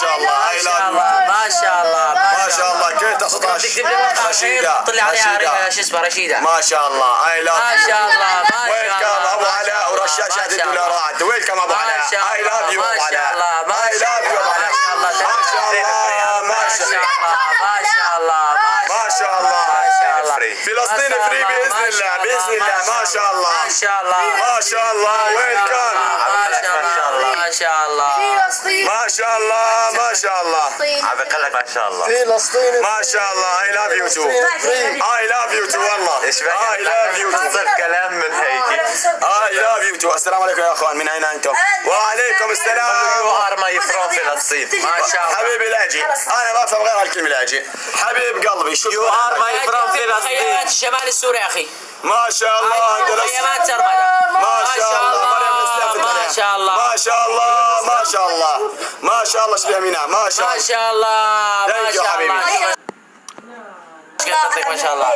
شاء الله I love you ما شاء الله ما شاء الله كيف 19 تكتب لي وقع خير طلع عليها شو اسمه رشيدة ما شاء الله I love ما you شاء الله ما شاء ويلكم الله ابو علاء ورشاشات الدولارات ويلكم ابو علاء I love you ابو علاء I love you ابو علاء ما شاء الله ما شاء الله ما شاء الله ما شاء الله فلسطين فري باذن الله باذن الله ما شاء الله ما شاء الله ما شاء الله ويلكم ما شاء الله ما شاء الله ما شاء الله عم بقول لك ما شاء الله فلسطين ما شاء الله I love you too I love you too والله ايش بك I love you too صرت كلام من هيك I love you too السلام عليكم يا اخوان من اين انتم؟ وعليكم السلام You are my from فلسطين ما شاء الله حبيبي لاجي انا ما افهم غير هالكلمه لاجي حبيب قلبي You are my from فلسطين خيمات الشمال السوري يا اخي ما شاء الله اندلس خيمات سرمدة ما شاء الله مريم الاسلام في ما شاء الله ما شاء الله ما شاء الله ما شاء الله شبيه مينا ما شاء ما الله شاء الله ما Thank you شاء حبيبي. الله ما شاء الله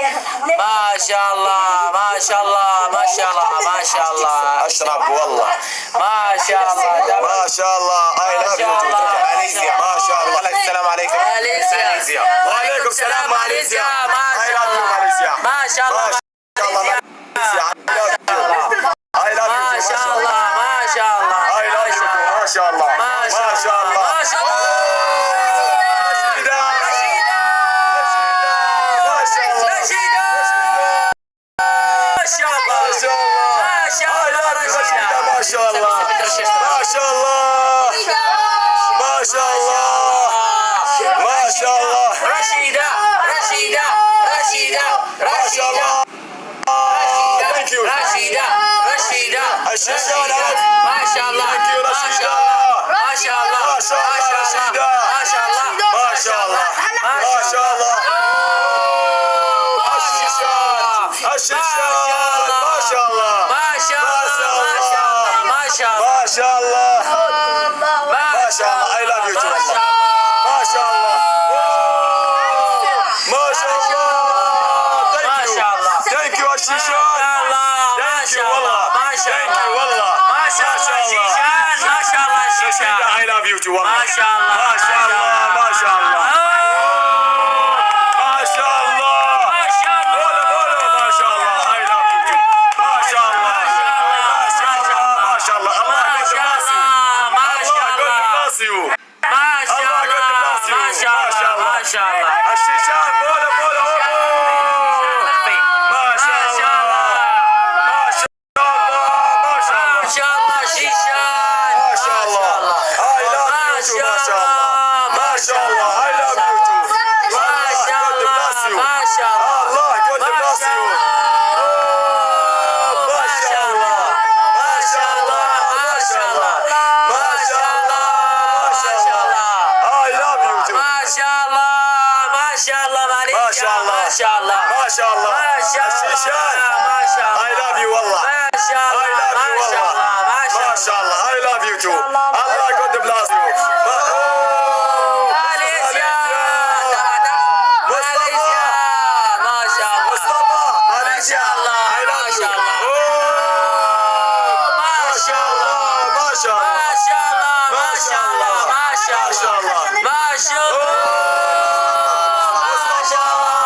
ما شاء الله ما شاء الله ما شاء الله ما شاء الله اشرب والله ما شاء الله ما شاء الله I love you too ماليزيا ما شاء الله السلام عليكم ماليزيا وعليكم السلام ماليزيا ما I شاء love you الله ماليزيا ما شاء الله ما شاء الله ماليزيا I love you ما شاء الله ما شاء الله I love you too ما شاء الله ما شاء ما شاء الله ما شاء الله رشيدة ما شاء الله ما شاء الله رشيدة ما شاء الله ما شاء الله ما شاء الله ما شاء الله رشيدة رشيدة رشيدة ما شاء الله Thank you. رشيدة رشيدة الشيشان ما شاء الله Thank you ما شاء رشيدة الله ما شاء الله ما شاء الله رشيدة ما شاء الله ما شاء الله ما شاء الله الشيشان الشيشان ما شاء الله ما شاء الله ما شاء الله ما شاء الله ما شاء الله I love you too والله ما شاء الله ما شاء الله ما شاء الله Thank you الشيشان ما Thank you شاء والله الله ما شاء Thank you الله والله ما شاء الله شيشان ما شاء الله شيشان I love you too والله ما شاء الله ما شاء الله ما شاء الله ما شاء الله ما شاء الله قولوا قولوا ما شاء الله I love you too ما شاء الله ما شاء الله ما شاء الله الله ما يقدم شاء راسي الله ما شاء الله يقدم الله راسي ما شاء الله ما شاء الله ما شاء الله الشيشان قولوا قولوا ما شاء الله ما شاء الله ما شاء الله ما شاء الله شيشان ما شاء الله I love you too ما شاء الله ما شاء الله I love you too ما شاء الله ما شاء الله الله يقدم راسي ما شاء الله ما شاء الله ما شاء الله ما شاء الله ما شاء الله I love you too ما شاء الله ما شاء الله ما شاء الله ما شاء الله ما شاء الله ما شاء الشيشان الله ما شاء I الله love you والله ما شاء I الله love you ما شاء والله الله ما ما شاء شاء الله I love you too الله يقدم راسي ماليزيا مصطفى ما شاء الله مصطفى ماليزيا I love ما you شاء الله ما شاء الله ما شاء الله ما شاء الله ما شاء الله ما شاء ما شاء الله ما شاء الله ما شاء الله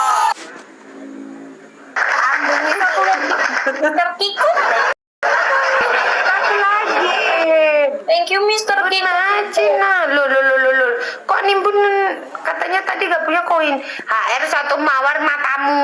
Mr. Kiko. Satu lagi. Thank you Mr. Kiko. Aja nah. Loh. Kok nimbun katanya tadi gak punya koin. HR 1 mawar matamu.